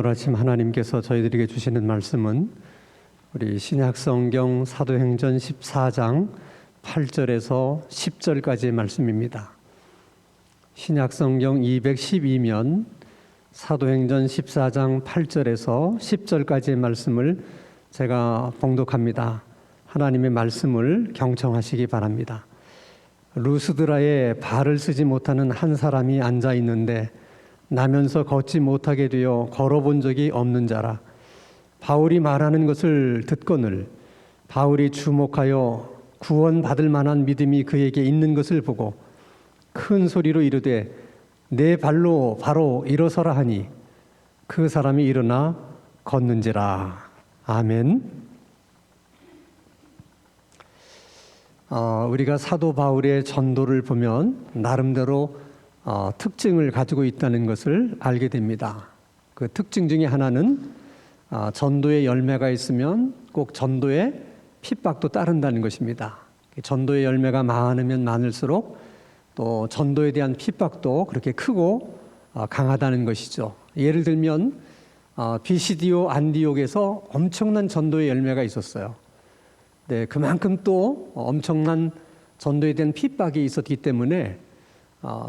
오늘 아침 하나님께서 저희들에게 주시는 말씀은 우리 신약성경 사도행전 14장 8절에서 10절까지의 말씀입니다. 신약성경 212면 사도행전 14장 8절에서 10절까지의 말씀을 제가 봉독합니다. 하나님의 말씀을 경청하시기 바랍니다. 루스드라에 발을 쓰지 못하는 한 사람이 앉아 있는데 나면서 걷지 못하게 되어 걸어본 적이 없는 자라. 바울이 말하는 것을 듣거늘 바울이 주목하여 구원받을 만한 믿음이 그에게 있는 것을 보고 큰 소리로 이르되 내 발로 바로 일어서라 하니 그 사람이 일어나 걷는지라. 아멘. 우리가 사도 바울의 전도를 보면 나름대로 특징을 가지고 있다는 것을 알게 됩니다. 그 특징 중에 하나는 전도의 열매가 있으면 꼭 전도의 핍박도 따른다는 것입니다. 전도의 열매가 많으면 많을수록 또 전도에 대한 핍박도 그렇게 크고 강하다는 것이죠. 예를 들면 비시디오 안디옥에서 엄청난 전도의 열매가 있었어요. 네, 그만큼 또 엄청난 전도에 대한 핍박이 있었기 때문에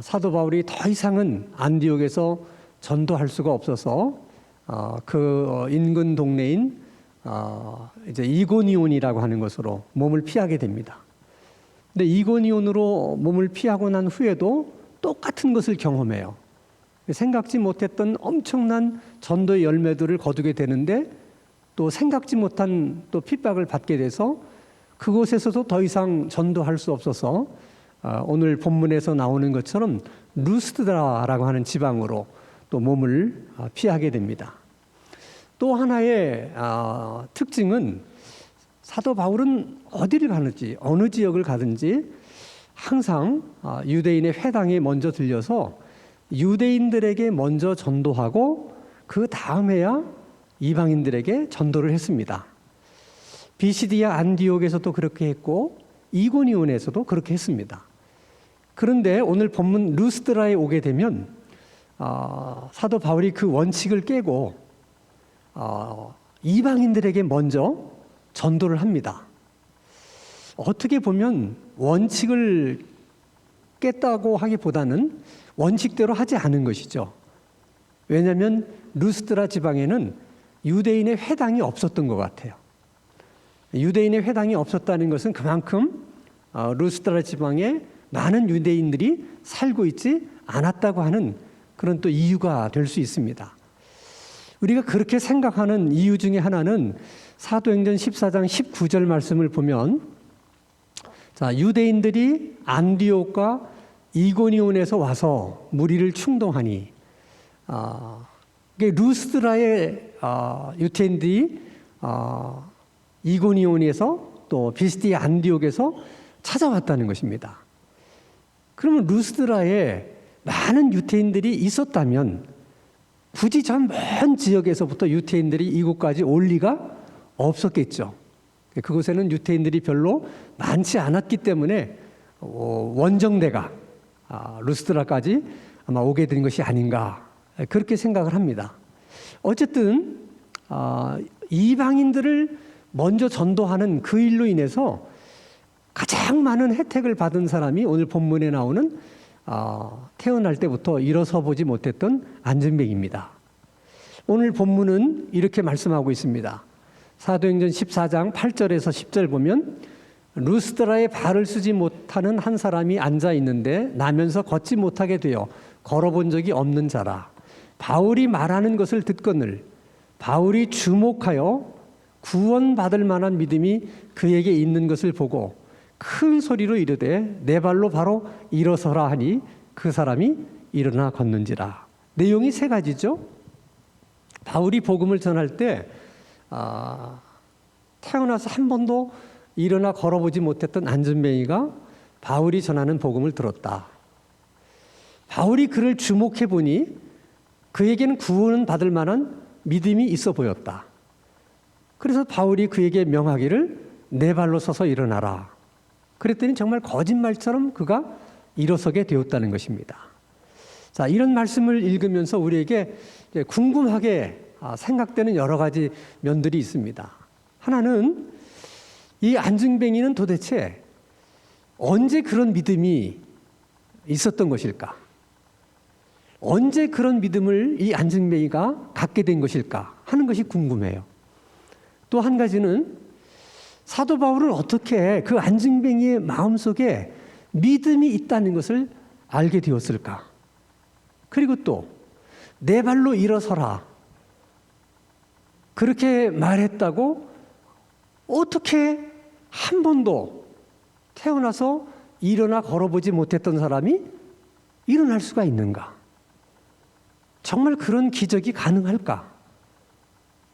사도 바울이 더 이상은 안디옥에서 전도할 수가 없어서 그 인근 동네인 이제 이고니온이라고 하는 곳으로 몸을 피하게 됩니다. 근데 이고니온으로 몸을 피하고 난 후에도 똑같은 것을 경험해요. 생각지 못했던 엄청난 전도의 열매들을 거두게 되는데 또 생각지 못한 또 핍박을 받게 돼서 그곳에서도 더 이상 전도할 수 없어서 오늘 본문에서 나오는 것처럼 루스드라라고 하는 지방으로 또 몸을 피하게 됩니다. 또 하나의 특징은 사도 바울은 어디를 가든지 어느 지역을 가든지 항상 유대인의 회당에 먼저 들려서 유대인들에게 먼저 전도하고 그 다음에야 이방인들에게 전도를 했습니다. 비시디아 안디옥에서도 그렇게 했고 이고니온에서도 그렇게 했습니다. 그런데 오늘 본문 루스드라에 오게 되면 사도 바울이 그 원칙을 깨고 이방인들에게 먼저 전도를 합니다. 어떻게 보면 원칙을 깼다고 하기보다는 원칙대로 하지 않은 것이죠. 왜냐하면 루스드라 지방에는 유대인의 회당이 없었던 것 같아요. 유대인의 회당이 없었다는 것은 그만큼 루스드라 지방에 많은 유대인들이 살고 있지 않았다고 하는 그런 또 이유가 될 수 있습니다. 우리가 그렇게 생각하는 이유 중에 하나는 사도행전 14장 19절 말씀을 보면 유대인들이 안디옥과 이고니온에서 와서 무리를 충동하니 루스드라의 유대인들이 이고니온에서 또 비시디아 안디옥에서 찾아왔다는 것입니다. 그러면 루스드라에 많은 유대인들이 있었다면 굳이 저 먼 지역에서부터 유대인들이 이곳까지 올 리가 없었겠죠. 그곳에는 유대인들이 별로 많지 않았기 때문에 원정대가 루스드라까지 아마 오게 된 것이 아닌가 그렇게 생각을 합니다. 어쨌든 이방인들을 먼저 전도하는 그 일로 인해서 가장 많은 혜택을 받은 사람이 오늘 본문에 나오는 태어날 때부터 일어서 보지 못했던 안전뱅입니다. 오늘 본문은 이렇게 말씀하고 있습니다. 사도행전 14장 8절에서 10절 보면 루스드라에 발을 쓰지 못하는 한 사람이 앉아 있는데 나면서 걷지 못하게 되어 걸어본 적이 없는 자라. 바울이 말하는 것을 듣거늘 바울이 주목하여 구원받을 만한 믿음이 그에게 있는 것을 보고 큰 소리로 이르되 내 발로 바로 일어서라 하니 그 사람이 일어나 걷는지라. 내용이 세 가지죠. 바울이 복음을 전할 때 태어나서 한 번도 일어나 걸어보지 못했던 안전뱅이가 바울이 전하는 복음을 들었다. 바울이 그를 주목해 보니 그에게는 구원을 받을 만한 믿음이 있어 보였다. 그래서 바울이 그에게 명하기를 내 발로 서서 일어나라. 그랬더니 정말 거짓말처럼 그가 일어서게 되었다는 것입니다. 자, 이런 말씀을 읽으면서 우리에게 궁금하게 생각되는 여러 가지 면들이 있습니다. 하나는 이 안증뱅이는 도대체 언제 그런 믿음이 있었던 것일까? 언제 그런 믿음을 이 안증뱅이가 갖게 된 것일까 하는 것이 궁금해요. 또 한 가지는 사도 바울은 어떻게 그 안증뱅이의 마음속에 믿음이 있다는 것을 알게 되었을까? 그리고 또 내 발로 일어서라 그렇게 말했다고 어떻게 한 번도 태어나서 일어나 걸어보지 못했던 사람이 일어날 수가 있는가? 정말 그런 기적이 가능할까?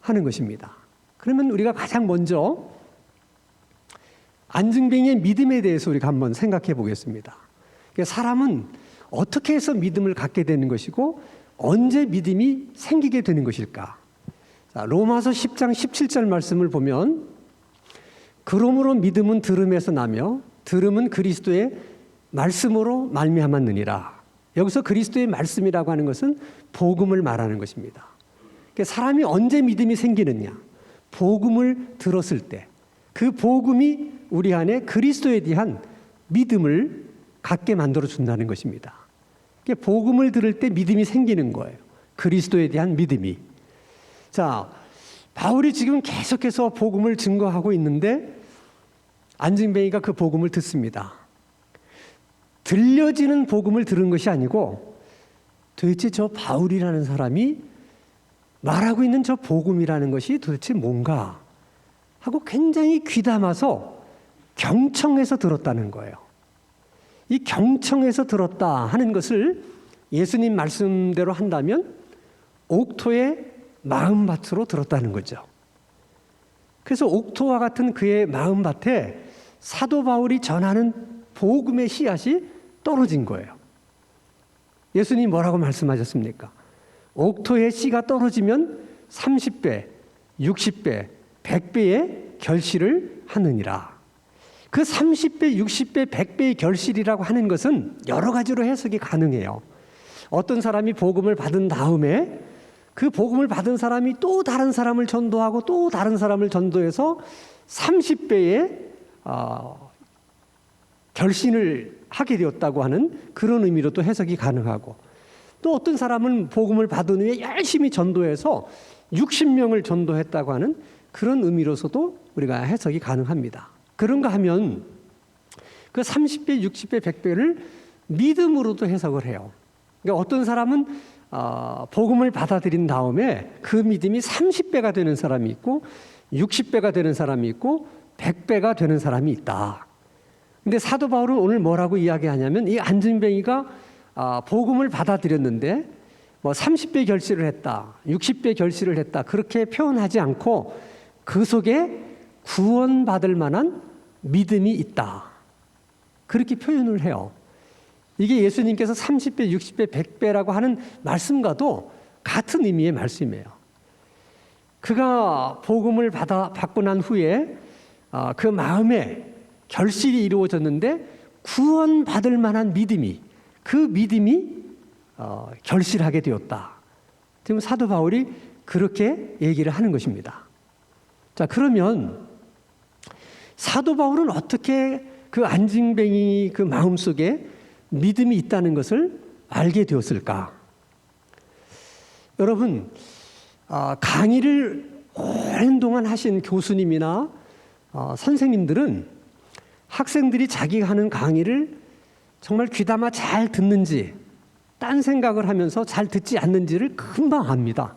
하는 것입니다. 그러면 우리가 가장 먼저 안증뱅이의 믿음에 대해서 우리가 한번 생각해 보겠습니다. 사람은 어떻게 해서 믿음을 갖게 되는 것이고 언제 믿음이 생기게 되는 것일까? 로마서 10장 17절 말씀을 보면 그러므로 믿음은 들음에서 나며 들음은 그리스도의 말씀으로 말미암았느니라. 여기서 그리스도의 말씀이라고 하는 것은 복음을 말하는 것입니다. 사람이 언제 믿음이 생기느냐? 복음을 들었을 때 그 복음이 우리 안에 그리스도에 대한 믿음을 갖게 만들어 준다는 것입니다. 복음을 들을 때 믿음이 생기는 거예요. 그리스도에 대한 믿음이. 자, 바울이 지금 계속해서 복음을 증거하고 있는데 안증뱅이가 그 복음을 듣습니다. 들려지는 복음을 들은 것이 아니고 도대체 저 바울이라는 사람이 말하고 있는 저 복음이라는 것이 도대체 뭔가 하고 굉장히 귀담아서 경청해서 들었다는 거예요. 이 경청해서 들었다 하는 것을 예수님 말씀대로 한다면 옥토의 마음밭으로 들었다는 거죠. 그래서 옥토와 같은 그의 마음밭에 사도 바울이 전하는 복음의 씨앗이 떨어진 거예요. 예수님이 뭐라고 말씀하셨습니까? 옥토의 씨가 떨어지면 30배, 60배, 100배의 결실을 하느니라. 그 30배, 60배, 100배의 결실이라고 하는 것은 여러 가지로 해석이 가능해요. 어떤 사람이 복음을 받은 다음에 그 복음을 받은 사람이 또 다른 사람을 전도하고 또 다른 사람을 전도해서 30배의 결신을 하게 되었다고 하는 그런 의미로 또 해석이 가능하고, 또 어떤 사람은 복음을 받은 후에 열심히 전도해서 60명을 전도했다고 하는 그런 의미로서도 우리가 해석이 가능합니다. 그런가 하면 그 30배, 60배, 100배를 믿음으로도 해석을 해요. 그러니까 어떤 사람은 복음을 받아들인 다음에 그 믿음이 30배가 되는 사람이 있고 60배가 되는 사람이 있고 100배가 되는 사람이 있다. 근데 사도 바울은 오늘 뭐라고 이야기하냐면 이 안증뱅이가 복음을 받아들였는데 뭐 30배 결실을 했다, 60배 결실을 했다 그렇게 표현하지 않고 그 속에 구원받을 만한 믿음이 있다 그렇게 표현을 해요. 이게 예수님께서 30배, 60배, 100배라고 하는 말씀과도 같은 의미의 말씀이에요. 그가 복음을 받고 난 후에 그 마음에 결실이 이루어졌는데 구원받을 만한 믿음이, 그 믿음이 결실하게 되었다. 지금 사도 바울이 그렇게 얘기를 하는 것입니다. 자, 그러면 사도 바울은 어떻게 그 안증뱅이 그 마음속에 믿음이 있다는 것을 알게 되었을까? 여러분, 강의를 오랜 동안 하신 교수님이나 선생님들은 학생들이 자기가 하는 강의를 정말 귀담아 잘 듣는지 딴 생각을 하면서 잘 듣지 않는지를 금방 압니다.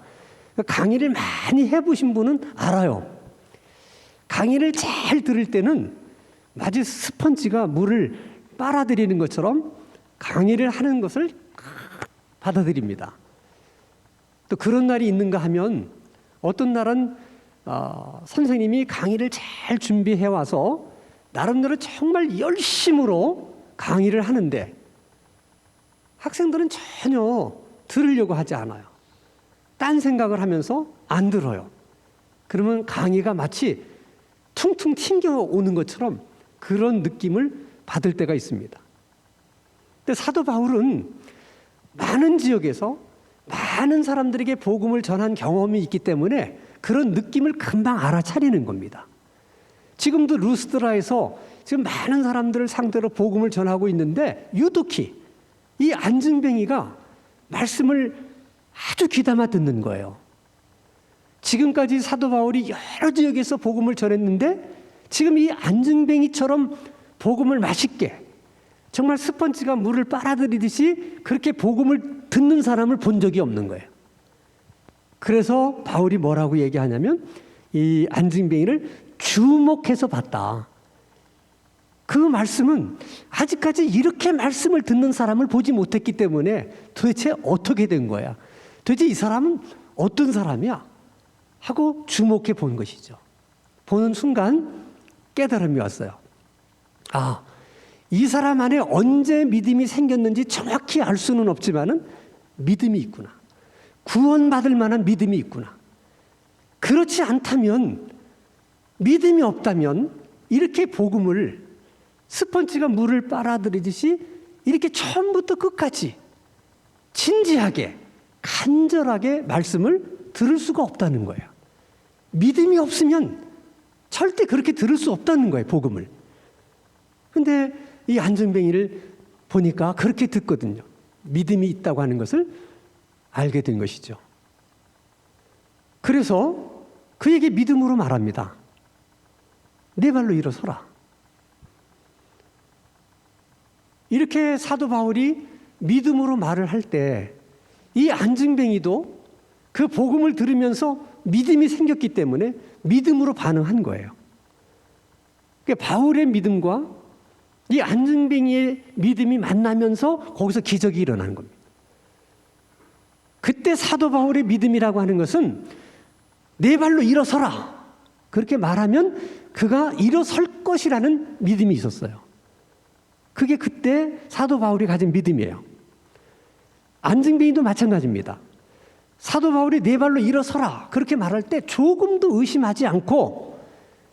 강의를 많이 해보신 분은 알아요. 강의를 잘 들을 때는 마치 스펀지가 물을 빨아들이는 것처럼 강의를 하는 것을 받아들입니다. 또 그런 날이 있는가 하면 어떤 날은 선생님이 강의를 잘 준비해 와서 나름대로 정말 열심으로 강의를 하는데 학생들은 전혀 들으려고 하지 않아요. 딴 생각을 하면서 안 들어요. 그러면 강의가 마치 퉁퉁 튕겨오는 것처럼 그런 느낌을 받을 때가 있습니다. 근데 사도 바울은 많은 지역에서 많은 사람들에게 복음을 전한 경험이 있기 때문에 그런 느낌을 금방 알아차리는 겁니다. 지금도 루스드라에서 지금 많은 사람들을 상대로 복음을 전하고 있는데 유독히 이 안증뱅이가 말씀을 아주 귀담아 듣는 거예요. 지금까지 사도 바울이 여러 지역에서 복음을 전했는데 지금 이 안증뱅이처럼 복음을 맛있게 정말 스펀지가 물을 빨아들이듯이 그렇게 복음을 듣는 사람을 본 적이 없는 거예요. 그래서 바울이 뭐라고 얘기하냐면 이 안증뱅이를 주목해서 봤다. 그 말씀은 아직까지 이렇게 말씀을 듣는 사람을 보지 못했기 때문에 도대체 어떻게 된 거야? 도대체 이 사람은 어떤 사람이야? 하고 주목해 본 것이죠. 보는 순간 깨달음이 왔어요. 아, 이 사람 안에 언제 믿음이 생겼는지 정확히 알 수는 없지만은 믿음이 있구나. 구원받을 만한 믿음이 있구나. 그렇지 않다면, 믿음이 없다면 이렇게 복음을 스펀지가 물을 빨아들이듯이 이렇게 처음부터 끝까지 진지하게 간절하게 말씀을 들을 수가 없다는 거예요. 믿음이 없으면 절대 그렇게 들을 수 없다는 거예요, 복음을. 근데 이 안증뱅이를 보니까 그렇게 듣거든요. 믿음이 있다고 하는 것을 알게 된 것이죠. 그래서 그에게 믿음으로 말합니다. 네 발로 일어서라. 이렇게 사도 바울이 믿음으로 말을 할 때 이 안증뱅이도 그 복음을 들으면서 믿음이 생겼기 때문에 믿음으로 반응한 거예요. 그러니까 바울의 믿음과 이 안증뱅이의 믿음이 만나면서 거기서 기적이 일어나는 겁니다. 그때 사도 바울의 믿음이라고 하는 것은 네 발로 일어서라. 그렇게 말하면 그가 일어설 것이라는 믿음이 있었어요. 그게 그때 사도 바울이 가진 믿음이에요. 안증뱅이도 마찬가지입니다. 사도 바울이 네 발로 일어서라 그렇게 말할 때 조금도 의심하지 않고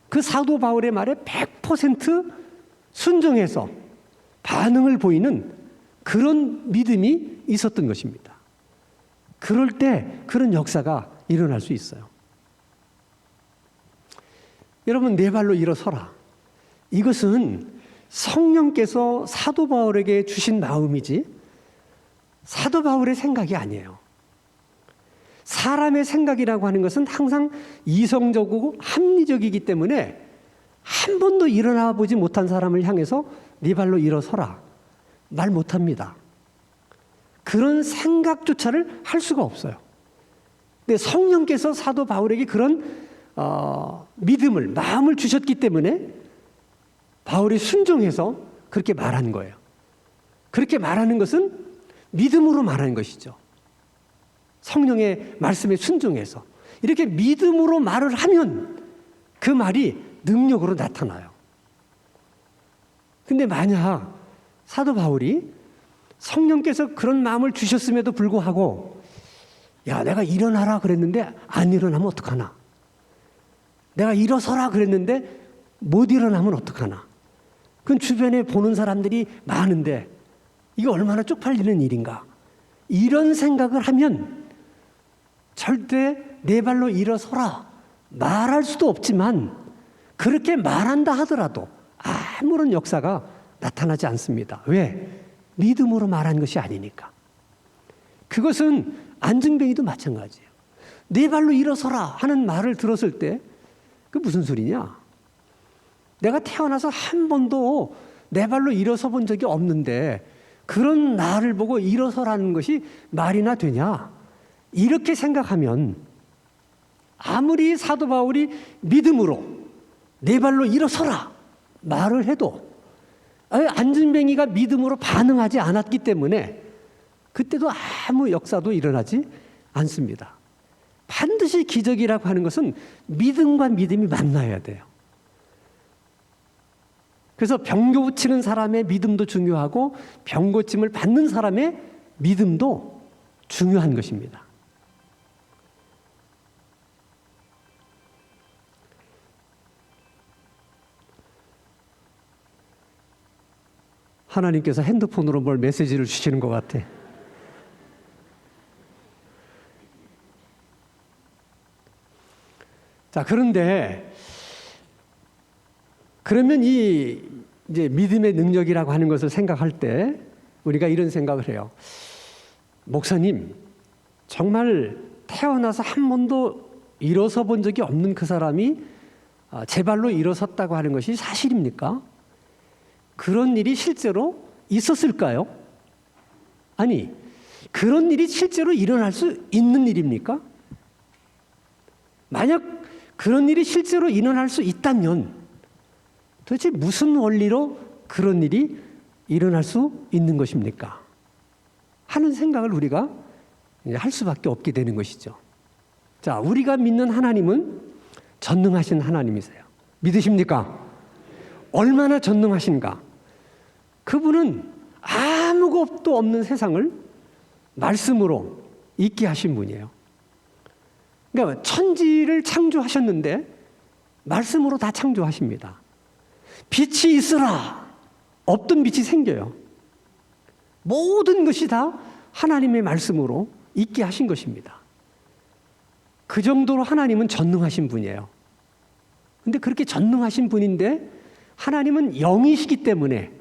그 사도 바울의 말에 100% 순종해서 반응을 보이는 그런 믿음이 있었던 것입니다. 그럴 때 그런 역사가 일어날 수 있어요. 여러분, 네 발로 일어서라. 이것은 성령께서 사도 바울에게 주신 마음이지 사도 바울의 생각이 아니에요. 사람의 생각이라고 하는 것은 항상 이성적이고 합리적이기 때문에 한 번도 일어나 보지 못한 사람을 향해서 네 발로 일어서라 말 못합니다. 그런 생각조차를 할 수가 없어요. 근데 성령께서 사도 바울에게 그런 믿음을, 마음을 주셨기 때문에 바울이 순종해서 그렇게 말한 거예요. 그렇게 말하는 것은 믿음으로 말하는 것이죠. 성령의 말씀에 순종해서 이렇게 믿음으로 말을 하면 그 말이 능력으로 나타나요. 근데 만약 사도 바울이 성령께서 그런 마음을 주셨음에도 불구하고 야, 내가 일어나라 그랬는데 안 일어나면 어떡하나? 내가 일어서라 그랬는데 못 일어나면 어떡하나? 그건 주변에 보는 사람들이 많은데 이게 얼마나 쪽팔리는 일인가? 이런 생각을 하면 절대 네 발로 일어서라 말할 수도 없지만 그렇게 말한다 하더라도 아무런 역사가 나타나지 않습니다. 왜? 믿음으로 말한 것이 아니니까. 그것은 안증뱅이도 마찬가지예요. 네 발로 일어서라 하는 말을 들었을 때 그 무슨 소리냐? 내가 태어나서 한 번도 네 발로 일어서 본 적이 없는데 그런 나를 보고 일어서라는 것이 말이나 되냐? 이렇게 생각하면 아무리 사도 바울이 믿음으로 네 발로 일어서라 말을 해도 안증뱅이가 믿음으로 반응하지 않았기 때문에 그때도 아무 역사도 일어나지 않습니다. 반드시 기적이라고 하는 것은 믿음과 믿음이 만나야 돼요. 그래서 병 고치는 사람의 믿음도 중요하고 병 고침을 받는 사람의 믿음도 중요한 것입니다. 하나님께서 핸드폰으로 뭘 메시지를 주시는 것 같아. 자, 그런데 그러면 이 이제 믿음의 능력이라고 하는 것을 생각할 때 우리가 이런 생각을 해요. 목사님, 정말 태어나서 한 번도 일어서 본 적이 없는 그 사람이 제 발로 일어섰다고 하는 것이 사실입니까? 그런 일이 실제로 있었을까요? 아니, 그런 일이 실제로 일어날 수 있는 일입니까? 만약 그런 일이 실제로 일어날 수 있다면 도대체 무슨 원리로 그런 일이 일어날 수 있는 것입니까? 하는 생각을 우리가 할 수밖에 없게 되는 것이죠. 자, 우리가 믿는 하나님은 전능하신 하나님이세요. 믿으십니까? 얼마나 전능하신가? 그분은 아무것도 없는 세상을 말씀으로 있게 하신 분이에요. 그러니까 천지를 창조하셨는데 말씀으로 다 창조하십니다. 빛이 있으라. 없던 빛이 생겨요. 모든 것이 다 하나님의 말씀으로 있게 하신 것입니다. 그 정도로 하나님은 전능하신 분이에요. 근데 그렇게 전능하신 분인데 하나님은 영이시기 때문에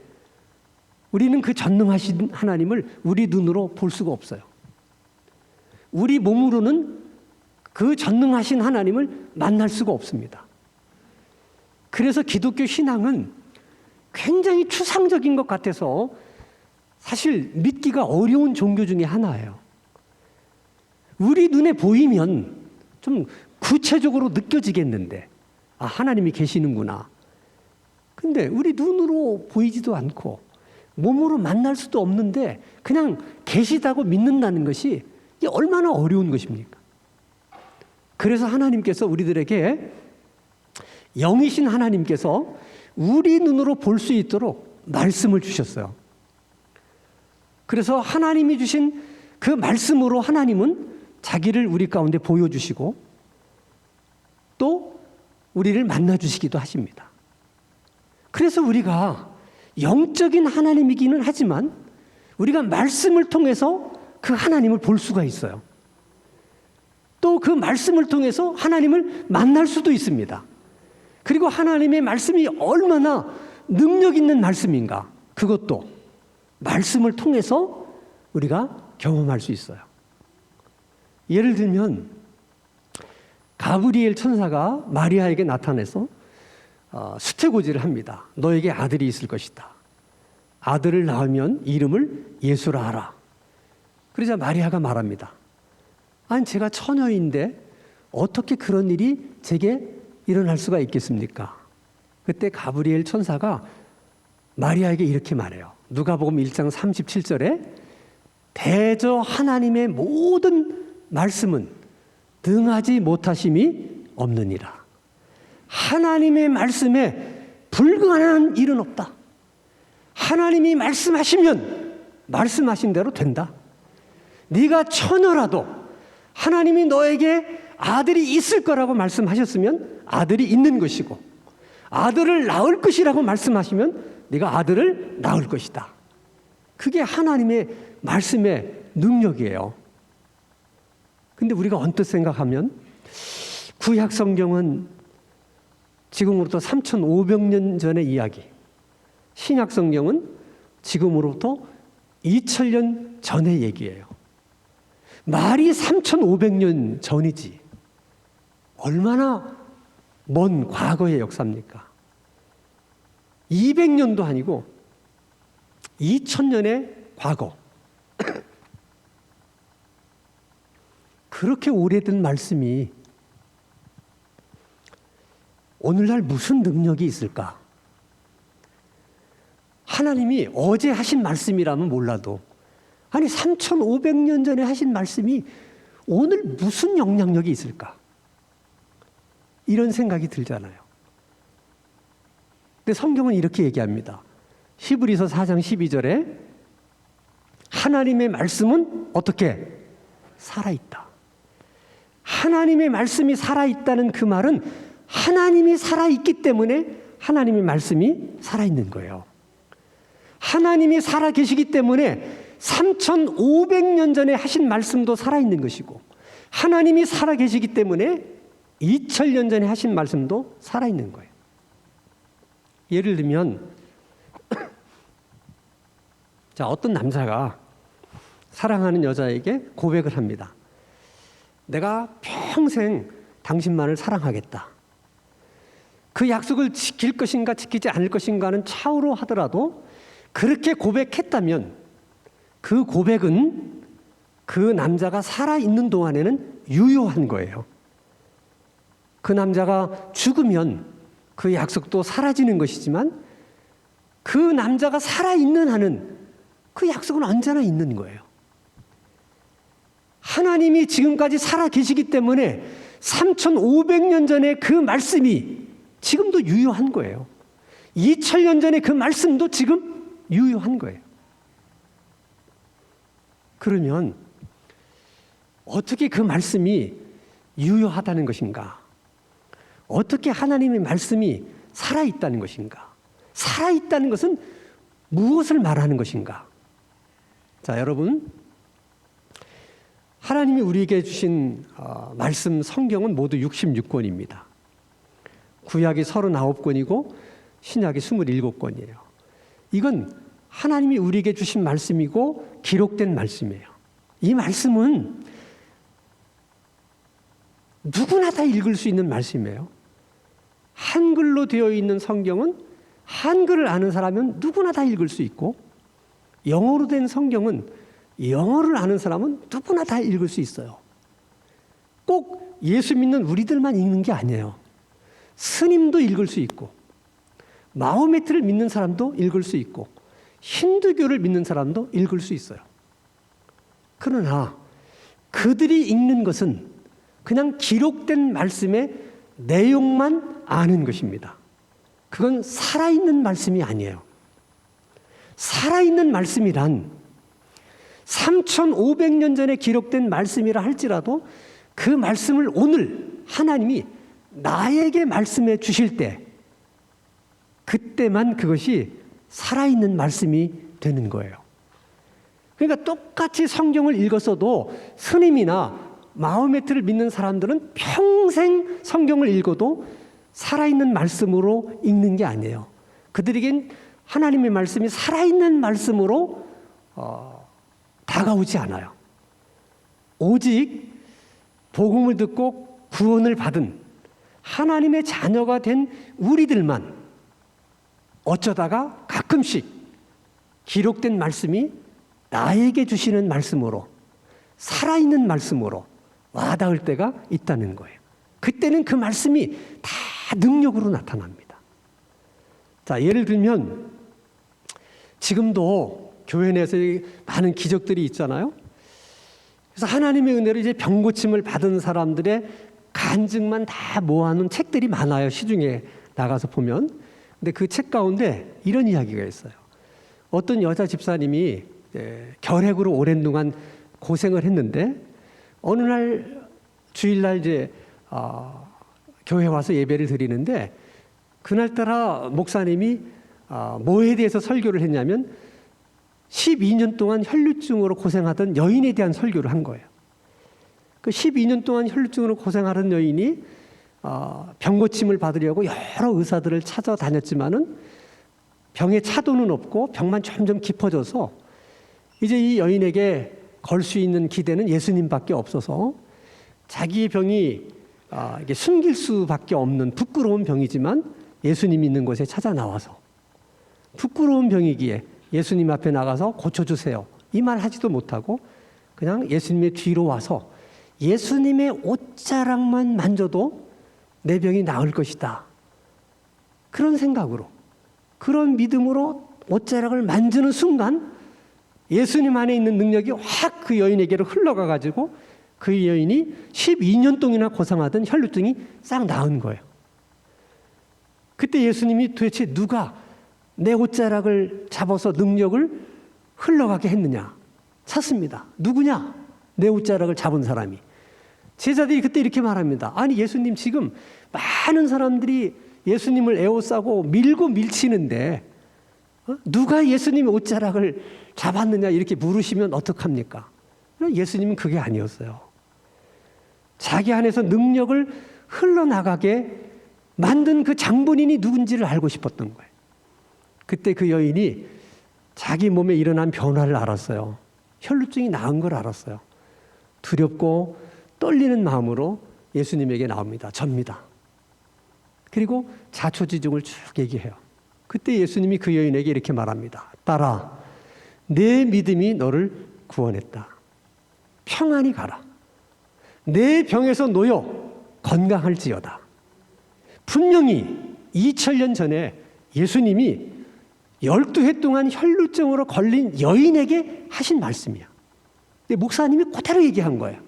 우리는 그 전능하신 하나님을 우리 눈으로 볼 수가 없어요. 우리 몸으로는 그 전능하신 하나님을 만날 수가 없습니다. 그래서 기독교 신앙은 굉장히 추상적인 것 같아서 사실 믿기가 어려운 종교 중에 하나예요. 우리 눈에 보이면 좀 구체적으로 느껴지겠는데, 아, 하나님이 계시는구나. 근데 우리 눈으로 보이지도 않고 몸으로 만날 수도 없는데 그냥 계시다고 믿는다는 것이 이게 얼마나 어려운 것입니까? 그래서 하나님께서 우리들에게 영이신 하나님께서 우리 눈으로 볼 수 있도록 말씀을 주셨어요. 그래서 하나님이 주신 그 말씀으로 하나님은 자기를 우리 가운데 보여주시고 또 우리를 만나주시기도 하십니다. 그래서 우리가 영적인 하나님이기는 하지만 우리가 말씀을 통해서 그 하나님을 볼 수가 있어요. 또 그 말씀을 통해서 하나님을 만날 수도 있습니다. 그리고 하나님의 말씀이 얼마나 능력 있는 말씀인가, 그것도 말씀을 통해서 우리가 경험할 수 있어요. 예를 들면 가브리엘 천사가 마리아에게 나타나서 수태고지를 합니다. 너에게 아들이 있을 것이다. 아들을 낳으면 이름을 예수라 하라. 그러자 마리아가 말합니다. 아니, 제가 처녀인데 어떻게 그런 일이 제게 일어날 수가 있겠습니까? 그때 가브리엘 천사가 마리아에게 이렇게 말해요. 누가복음 1장 37절에 대저 하나님의 모든 말씀은 등하지 못하심이 없느니라. 하나님의 말씀에 불가능한 일은 없다. 하나님이 말씀하시면 말씀하신 대로 된다. 네가 처녀라도 하나님이 너에게 아들이 있을 거라고 말씀하셨으면 아들이 있는 것이고, 아들을 낳을 것이라고 말씀하시면 네가 아들을 낳을 것이다. 그게 하나님의 말씀의 능력이에요. 근데 우리가 언뜻 생각하면 구약 성경은 지금으로부터 3,500년 전의 이야기, 신약 성경은 지금으로부터 2,000년 전의 얘기예요. 말이 3,500년 전이지 얼마나 먼 과거의 역사입니까? 200년도 아니고 2,000년의 과거. 그렇게 오래된 말씀이 오늘날 무슨 능력이 있을까? 하나님이 어제 하신 말씀이라면 몰라도 아니 3,500년 전에 하신 말씀이 오늘 무슨 영향력이 있을까? 이런 생각이 들잖아요. 근데 성경은 이렇게 얘기합니다. 히브리서 4장 12절에 하나님의 말씀은 어떻게? 살아있다. 하나님의 말씀이 살아있다는 그 말은 하나님이 살아있기 때문에 하나님의 말씀이 살아있는 거예요. 하나님이 살아계시기 때문에 3,500년 전에 하신 말씀도 살아있는 것이고, 하나님이 살아계시기 때문에 2000년 전에 하신 말씀도 살아있는 거예요. 예를 들면 자, 어떤 남자가 사랑하는 여자에게 고백을 합니다. 내가 평생 당신만을 사랑하겠다. 그 약속을 지킬 것인가 지키지 않을 것인가는 차후로 하더라도 그렇게 고백했다면 그 고백은 그 남자가 살아있는 동안에는 유효한 거예요. 그 남자가 죽으면 그 약속도 사라지는 것이지만 그 남자가 살아있는 한은 그 약속은 언제나 있는 거예요. 하나님이 지금까지 살아 계시기 때문에 3500년 전에 그 말씀이 지금도 유효한 거예요. 2000년 전에 그 말씀도 지금 유효한 거예요. 그러면 어떻게 그 말씀이 유효하다는 것인가? 어떻게 하나님의 말씀이 살아있다는 것인가? 살아있다는 것은 무엇을 말하는 것인가? 자, 여러분, 하나님이 우리에게 주신 말씀 성경은 모두 66권입니다. 구약이 39권이고 신약이 27권이에요. 이건 하나님이 우리에게 주신 말씀이고 기록된 말씀이에요. 이 말씀은 누구나 다 읽을 수 있는 말씀이에요. 한글로 되어 있는 성경은 한글을 아는 사람은 누구나 다 읽을 수 있고, 영어로 된 성경은 영어를 아는 사람은 누구나 다 읽을 수 있어요. 꼭 예수 믿는 우리들만 읽는 게 아니에요. 스님도 읽을 수 있고, 마호메트를 믿는 사람도 읽을 수 있고, 힌두교를 믿는 사람도 읽을 수 있어요. 그러나 그들이 읽는 것은 그냥 기록된 말씀의 내용만 아는 것입니다. 그건 살아있는 말씀이 아니에요. 살아있는 말씀이란 3500년 전에 기록된 말씀이라 할지라도 그 말씀을 오늘 하나님이 나에게 말씀해 주실 때 그때만 그것이 살아있는 말씀이 되는 거예요. 그러니까 똑같이 성경을 읽었어도 스님이나 마호메트를 믿는 사람들은 평생 성경을 읽어도 살아있는 말씀으로 읽는 게 아니에요. 그들에겐 하나님의 말씀이 살아있는 말씀으로 다가오지 않아요. 오직 복음을 듣고 구원을 받은 하나님의 자녀가 된 우리들만 어쩌다가 가끔씩 기록된 말씀이 나에게 주시는 말씀으로, 살아있는 말씀으로 와닿을 때가 있다는 거예요. 그때는 그 말씀이 다 능력으로 나타납니다. 자, 예를 들면 지금도 교회 내에서 많은 기적들이 있잖아요. 그래서 하나님의 은혜로 이제 병 고침을 받은 사람들의 간증만 다 모아놓은 책들이 많아요. 시중에 나가서 보면. 근데 그 책 가운데 이런 이야기가 있어요. 어떤 여자 집사님이 결핵으로 오랜 동안 고생을 했는데 어느 날 주일날 이제 교회 와서 예배를 드리는데 그날따라 목사님이 뭐에 대해서 설교를 했냐면 12년 동안 혈류증으로 고생하던 여인에 대한 설교를 한 거예요. 그 12년 동안 혈류증으로 고생하던 여인이 병 고침을 받으려고 여러 의사들을 찾아다녔지만은 병의 차도는 없고 병만 점점 깊어져서 이제 이 여인에게 걸 수 있는 기대는 예수님밖에 없어서 자기의 병이 이게 숨길 수밖에 없는 부끄러운 병이지만 예수님 있는 곳에 찾아 나와서 부끄러운 병이기에 예수님 앞에 나가서 고쳐주세요. 이 말 하지도 못하고 그냥 예수님의 뒤로 와서 예수님의 옷자락만 만져도 내 병이 나을 것이다. 그런 생각으로, 그런 믿음으로 옷자락을 만지는 순간 예수님 안에 있는 능력이 확 그 여인에게로 흘러가가지고 그 여인이 12년 동안이나 고생하던 혈류증이 싹 나은 거예요. 그때 예수님이 도대체 누가 내 옷자락을 잡아서 능력을 흘러가게 했느냐 찾습니다. 누구냐? 내 옷자락을 잡은 사람이. 제자들이 그때 이렇게 말합니다. 아니 예수님, 지금 많은 사람들이 예수님을 에워싸고 밀고 밀치는데 누가 예수님의 옷자락을 잡았느냐 이렇게 물으시면 어떡합니까? 예수님은 그게 아니었어요. 자기 안에서 능력을 흘러나가게 만든 그 장본인이 누군지를 알고 싶었던 거예요. 그때 그 여인이 자기 몸에 일어난 변화를 알았어요. 혈루증이 나은 걸 알았어요. 두렵고 떨리는 마음으로 예수님에게 나옵니다. 접니다. 그리고 자초지종을 쭉 얘기해요. 그때 예수님이 그 여인에게 이렇게 말합니다. 딸아, 내 믿음이 너를 구원했다. 평안히 가라. 내 병에서 놓여 건강할지어다. 분명히 2000년 전에 예수님이 12해 동안 혈루증으로 걸린 여인에게 하신 말씀이야. 근데 목사님이 그대로 얘기한 거예요.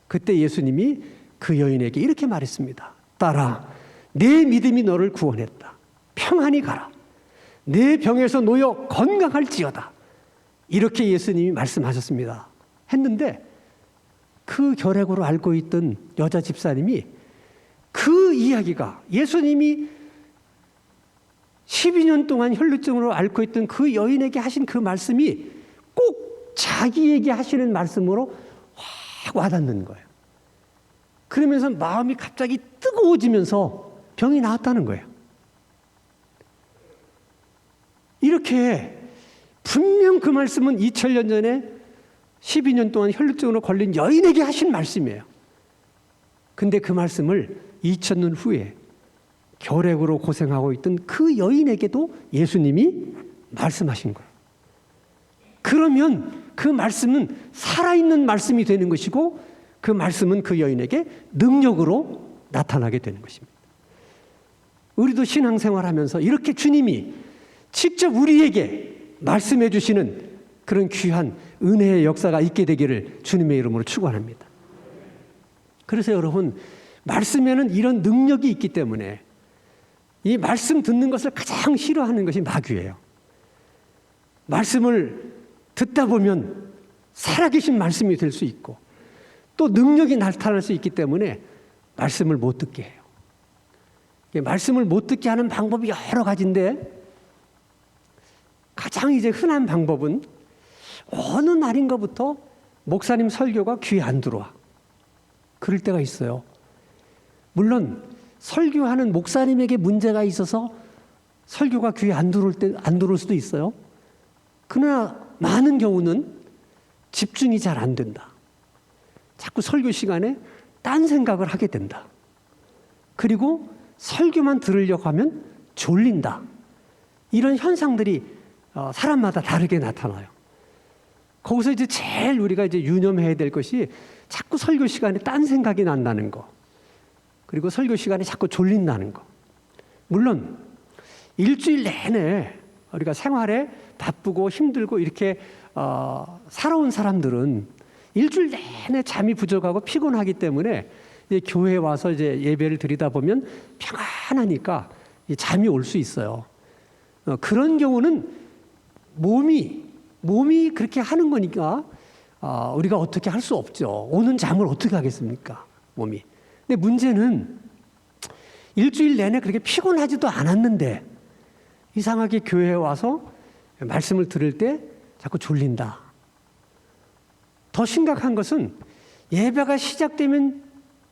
그때 예수님이 그 여인에게 이렇게 말했습니다. 딸아, 내 믿음이 너를 구원했다. 평안히 가라. 내 병에서 놓여 건강할지어다. 이렇게 예수님이 말씀하셨습니다. 했는데 그 결핵으로 앓고 있던 여자 집사님이 그 이야기가 예수님이 12년 동안 혈루증으로 앓고 있던 그 여인에게 하신 그 말씀이 꼭 자기에게 하시는 말씀으로 확 와닿는 거예요. 그러면서 마음이 갑자기 뜨거워지면서 병이 나았다는 거예요. 이렇게 분명 그 말씀은 2000년 전에 12년 동안 혈루증으로 걸린 여인에게 하신 말씀이에요. 근데 그 말씀을 2000년 후에 결핵으로 고생하고 있던 그 여인에게도 예수님이 말씀하신 거예요. 그러면 그 말씀은 살아있는 말씀이 되는 것이고 그 말씀은 그 여인에게 능력으로 나타나게 되는 것입니다. 우리도 신앙생활하면서 이렇게 주님이 직접 우리에게 말씀해 주시는 그런 귀한 은혜의 역사가 있게 되기를 주님의 이름으로 축원합니다. 그래서 여러분, 말씀에는 이런 능력이 있기 때문에 이 말씀 듣는 것을 가장 싫어하는 것이 마귀예요. 말씀을 듣다 보면 살아계신 말씀이 될 수 있고 또 능력이 나타날 수 있기 때문에 말씀을 못 듣게 해요. 말씀을 못 듣게 하는 방법이 여러 가지인데 가장 이제 흔한 방법은 어느 날인가부터 목사님 설교가 귀에 안 들어와. 그럴 때가 있어요. 물론 설교하는 목사님에게 문제가 있어서 설교가 귀에 안 들어올 수도 있어요. 그러나 많은 경우는 집중이 잘 안 된다. 자꾸 설교 시간에 딴 생각을 하게 된다. 그리고 설교만 들으려고 하면 졸린다. 이런 현상들이 사람마다 다르게 나타나요. 거기서 이제 제일 우리가 이제 유념해야 될 것이 자꾸 설교 시간에 딴 생각이 난다는 거. 그리고 설교 시간에 자꾸 졸린다는 거. 물론 일주일 내내 우리가 생활에 바쁘고 힘들고 이렇게 살아온 사람들은 일주일 내내 잠이 부족하고 피곤하기 때문에 이제 교회에 와서 이제 예배를 드리다 보면 평안하니까 잠이 올 수 있어요. 그런 경우는 몸이 그렇게 하는 거니까 우리가 어떻게 할 수 없죠. 오는 잠을 어떻게 하겠습니까? 몸이. 근데 문제는 일주일 내내 그렇게 피곤하지도 않았는데 이상하게 교회에 와서 말씀을 들을 때 자꾸 졸린다. 더 심각한 것은 예배가 시작되면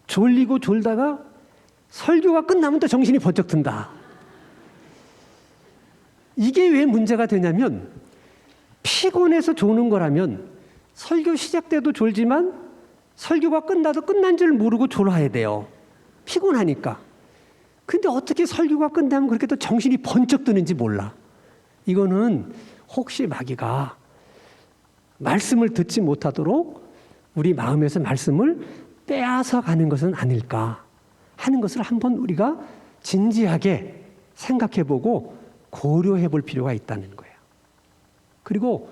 졸리고 졸다가 설교가 끝나면 또 정신이 번쩍 든다. 이게 왜 문제가 되냐면 피곤해서 조는 거라면 설교 시작 때도 졸지만 설교가 끝나도 끝난 줄 모르고 졸아야 돼요. 피곤하니까. 근데 어떻게 설교가 끝나면 그렇게 또 정신이 번쩍 드는지 몰라. 이거는 혹시 마귀가 말씀을 듣지 못하도록 우리 마음에서 말씀을 빼앗아 가는 것은 아닐까 하는 것을 한번 우리가 진지하게 생각해보고 고려해볼 필요가 있다는 거예요. 그리고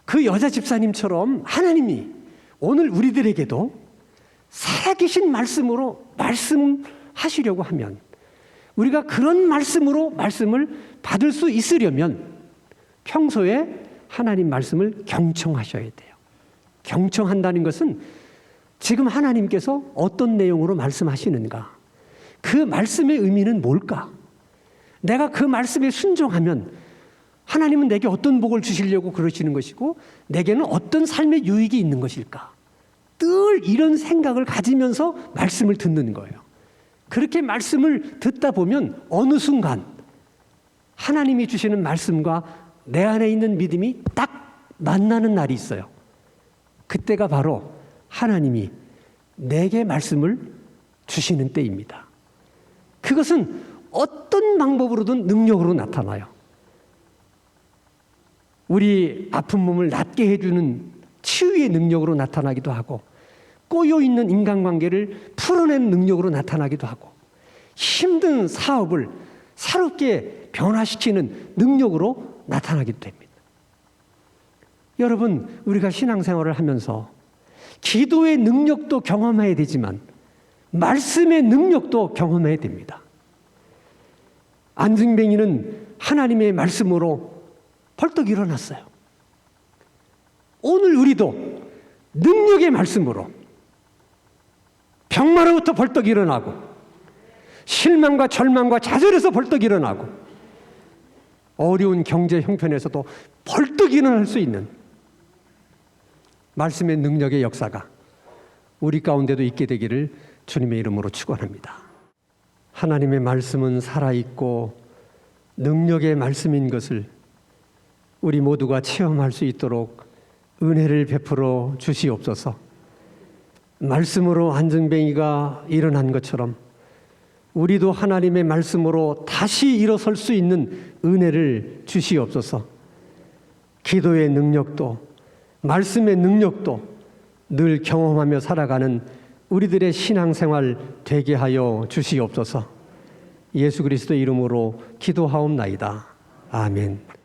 그 여자 집사님처럼 하나님이 오늘 우리들에게도 살아계신 말씀으로 말씀하시려고 하면 우리가 그런 말씀으로 말씀을 받을 수 있으려면 평소에 하나님 말씀을 경청하셔야 돼요. 경청한다는 것은 지금 하나님께서 어떤 내용으로 말씀하시는가? 그 말씀의 의미는 뭘까? 내가 그 말씀에 순종하면 하나님은 내게 어떤 복을 주시려고 그러시는 것이고 내게는 어떤 삶의 유익이 있는 것일까? 늘 이런 생각을 가지면서 말씀을 듣는 거예요. 그렇게 말씀을 듣다 보면 어느 순간 하나님이 주시는 말씀과 내 안에 있는 믿음이 딱 만나는 날이 있어요. 그때가 바로 하나님이 내게 말씀을 주시는 때입니다. 그것은 어떤 방법으로든 능력으로 나타나요. 우리 아픈 몸을 낫게 해주는 치유의 능력으로 나타나기도 하고, 꼬여있는 인간관계를 풀어내는 능력으로 나타나기도 하고, 힘든 사업을 새롭게 변화시키는 능력으로 나타나기도 됩니다. 여러분, 우리가 신앙생활을 하면서 기도의 능력도 경험해야 되지만 말씀의 능력도 경험해야 됩니다. 안증뱅이는 하나님의 말씀으로 벌떡 일어났어요. 오늘 우리도 능력의 말씀으로 병마로부터 벌떡 일어나고, 실망과 절망과 좌절에서 벌떡 일어나고, 어려운 경제 형편에서도 벌떡 일어날 수 있는 말씀의 능력의 역사가 우리 가운데도 있게 되기를 주님의 이름으로 축원합니다. 하나님의 말씀은 살아있고 능력의 말씀인 것을 우리 모두가 체험할 수 있도록 은혜를 베풀어 주시옵소서. 말씀으로 안증뱅이가 일어난 것처럼 우리도 하나님의 말씀으로 다시 일어설 수 있는 은혜를 주시옵소서. 기도의 능력도 말씀의 능력도 늘 경험하며 살아가는 우리들의 신앙생활 되게 하여 주시옵소서. 예수 그리스도 이름으로 기도하옵나이다. 아멘.